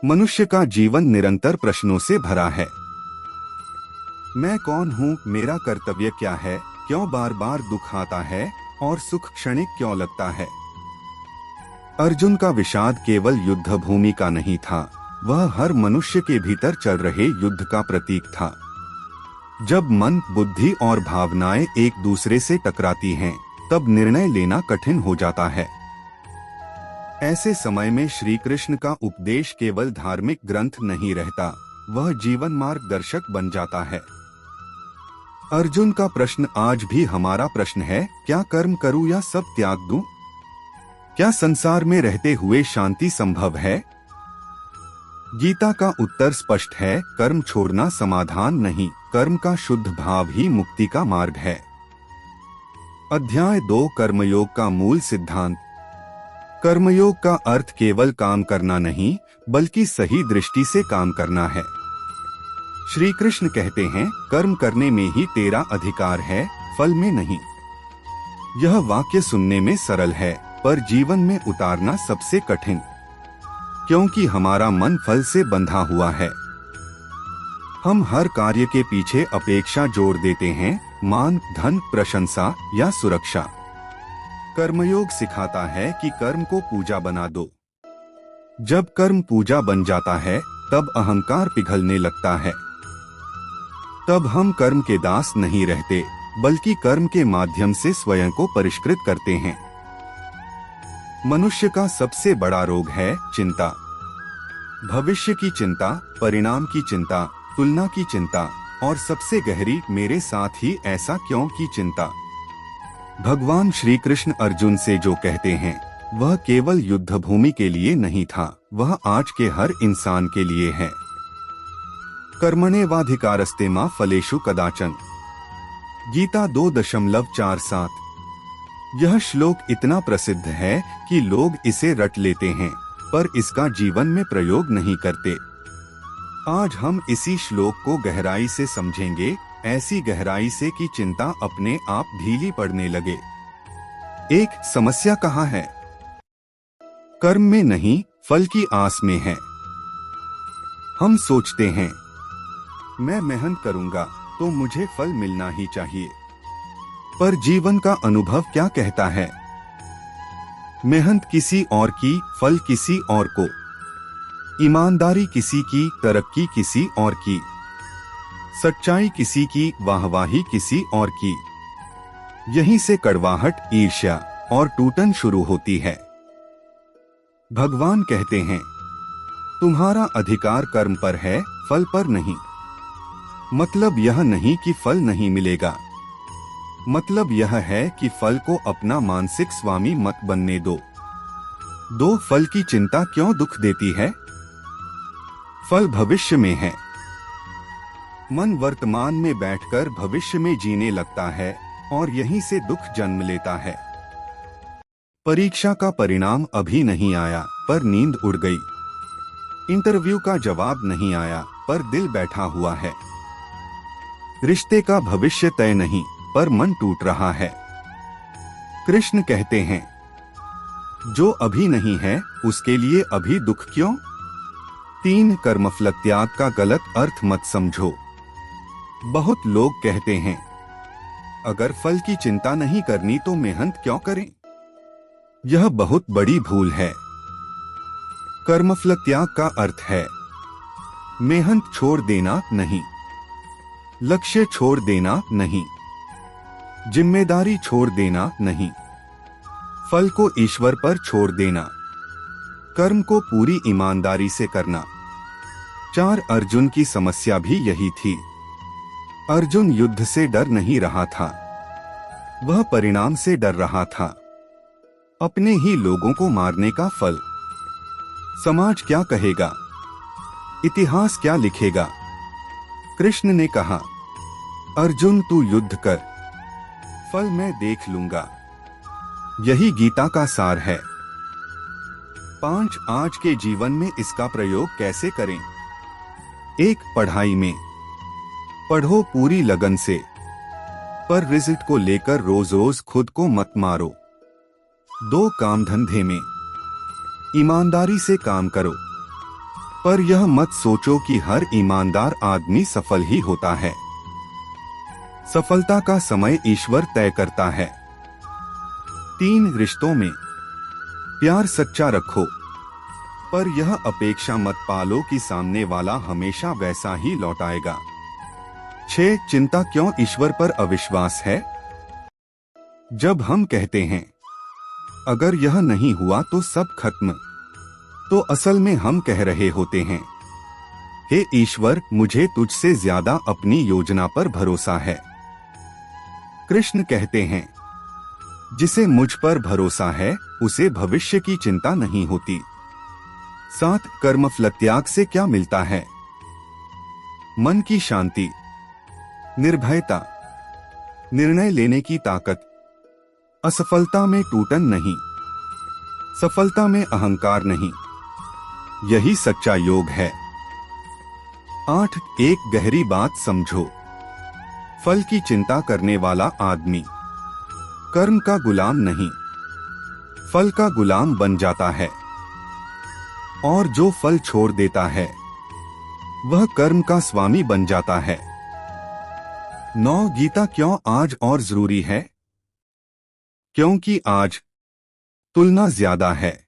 मनुष्य का जीवन निरंतर प्रश्नों से भरा है। मैं कौन हूँ, मेरा कर्तव्य क्या है, क्यों बार बार दुख आता है और सुख क्षणिक क्यों लगता है। अर्जुन का विषाद केवल युद्ध भूमि का नहीं था, वह हर मनुष्य के भीतर चल रहे युद्ध का प्रतीक था। जब मन, बुद्धि और भावनाएं एक दूसरे से टकराती हैं, तब निर्णय लेना कठिन हो जाता है। ऐसे समय में श्री कृष्ण का उपदेश केवल धार्मिक ग्रंथ नहीं रहता, वह जीवन मार्गदर्शक बन जाता है। अर्जुन का प्रश्न आज भी हमारा प्रश्न है, क्या कर्म करूं या सब त्याग दूं? क्या संसार में रहते हुए शांति संभव है? गीता का उत्तर स्पष्ट है, कर्म छोड़ना समाधान नहीं, कर्म का शुद्ध भाव ही मुक्ति का मार्ग है। अध्याय 2, कर्मयोग का मूल सिद्धांत। कर्मयोग का अर्थ केवल काम करना नहीं, बल्कि सही दृष्टि से काम करना है। श्री कृष्ण कहते हैं, कर्म करने में ही तेरा अधिकार है, फल में नहीं। यह वाक्य सुनने में सरल है, पर जीवन में उतारना सबसे कठिन, क्योंकि हमारा मन फल से बंधा हुआ है। हम हर कार्य के पीछे अपेक्षा जोड़ देते हैं, मान, धन, प्रशंसा या सुरक्षा। कर्मयोग सिखाता है कि कर्म को पूजा बना दो। जब कर्म पूजा बन जाता है, तब अहंकार पिघलने लगता है। तब हम कर्म के दास नहीं रहते, बल्कि कर्म के माध्यम से स्वयं को परिष्कृत करते हैं। मनुष्य का सबसे बड़ा रोग है चिंता। भविष्य की चिंता, परिणाम की चिंता, तुलना की चिंता और सबसे गहरी, मेरे साथ ही ऐसा क्यों की चिंता। भगवान श्री कृष्ण अर्जुन से जो कहते हैं, वह केवल युद्ध भूमि के लिए नहीं था, वह आज के हर इंसान के लिए है। कर्मण्येवाधिकारस्ते मा फलेषु कदाचन। गीता 2.47। यह श्लोक इतना प्रसिद्ध है कि लोग इसे रट लेते हैं, पर इसका जीवन में प्रयोग नहीं करते। आज हम इसी श्लोक को गहराई से समझेंगे, ऐसी गहराई से कि चिंता अपने आप ढीली पड़ने लगे। एक समस्या कहाँ है? कर्म में नहीं, फल की आस में है। हम सोचते हैं, मैं मेहनत करूंगा तो मुझे फल मिलना ही चाहिए। पर जीवन का अनुभव क्या कहता है? मेहनत किसी और की, फल किसी और को। ईमानदारी किसी की, तरक्की किसी और की। सच्चाई किसी की, वाहवाही किसी और की। यहीं से कड़वाहट, ईर्ष्या और टूटन शुरू होती है। भगवान कहते हैं, तुम्हारा अधिकार कर्म पर है, फल पर नहीं। मतलब यह नहीं कि फल नहीं मिलेगा, मतलब यह है कि फल को अपना मानसिक स्वामी मत बनने दो। फल की चिंता क्यों दुख देती है? फल भविष्य में है। मन वर्तमान में बैठकर भविष्य में जीने लगता है और यहीं से दुख जन्म लेता है। परीक्षा का परिणाम अभी नहीं आया, पर नींद उड़ गई। इंटरव्यू का जवाब नहीं आया, पर दिल बैठा हुआ है। रिश्ते का भविष्य तय नहीं, पर मन टूट रहा है। कृष्ण कहते हैं, जो अभी नहीं है उसके लिए अभी दुख क्यों? 3 कर्मफल त्याग का गलत अर्थ मत समझो। बहुत लोग कहते हैं, अगर फल की चिंता नहीं करनी तो मेहनत क्यों करें? यह बहुत बड़ी भूल है। कर्मफल त्याग का अर्थ है मेहनत छोड़ देना नहीं, लक्ष्य छोड़ देना नहीं, जिम्मेदारी छोड़ देना नहीं, फल को ईश्वर पर छोड़ देना, कर्म को पूरी ईमानदारी से करना। 4 अर्जुन की समस्या भी यही थी। अर्जुन युद्ध से डर नहीं रहा था, वह परिणाम से डर रहा था, अपने ही लोगों को मारने का फल। समाज क्या कहेगा? इतिहास क्या लिखेगा? कृष्ण ने कहा, अर्जुन तू युद्ध कर, फल मैं देख लूंगा। यही गीता का सार है। 5 आज के जीवन में इसका प्रयोग कैसे करें? 1 पढ़ाई में पढ़ो पूरी लगन से, पर रिजल्ट को लेकर रोज रोज खुद को मत मारो। 2 काम धंधे में ईमानदारी से काम करो। पर यह मत सोचो कि हर ईमानदार आदमी सफल ही होता है। सफलता का समय ईश्वर तय करता है। 3 रिश्तों में प्यार सच्चा रखो, पर यह अपेक्षा मत पालो कि सामने वाला हमेशा वैसा ही लौटाएगा। 6 चिंता क्यों ईश्वर पर अविश्वास है? जब हम कहते हैं अगर यह नहीं हुआ तो सब खत्म, तो असल में हम कह रहे होते हैं हे ईश्वर, मुझे तुझसे ज्यादा अपनी योजना पर भरोसा है। कृष्ण कहते हैं जिसे मुझ पर भरोसा है उसे भविष्य की चिंता नहीं होती। 7 कर्मफल त्याग से क्या मिलता है? मन की शांति, निर्भयता, निर्णय लेने की ताकत, असफलता में टूटन नहीं, सफलता में अहंकार नहीं, यही सच्चा योग है। 8 एक गहरी बात समझो, फल की चिंता करने वाला आदमी कर्म का गुलाम नहीं, फल का गुलाम बन जाता है, और जो फल छोड़ देता है वह कर्म का स्वामी बन जाता है। 9 गीता क्यों आज और जरूरी है? क्योंकि आज तुलना ज्यादा है।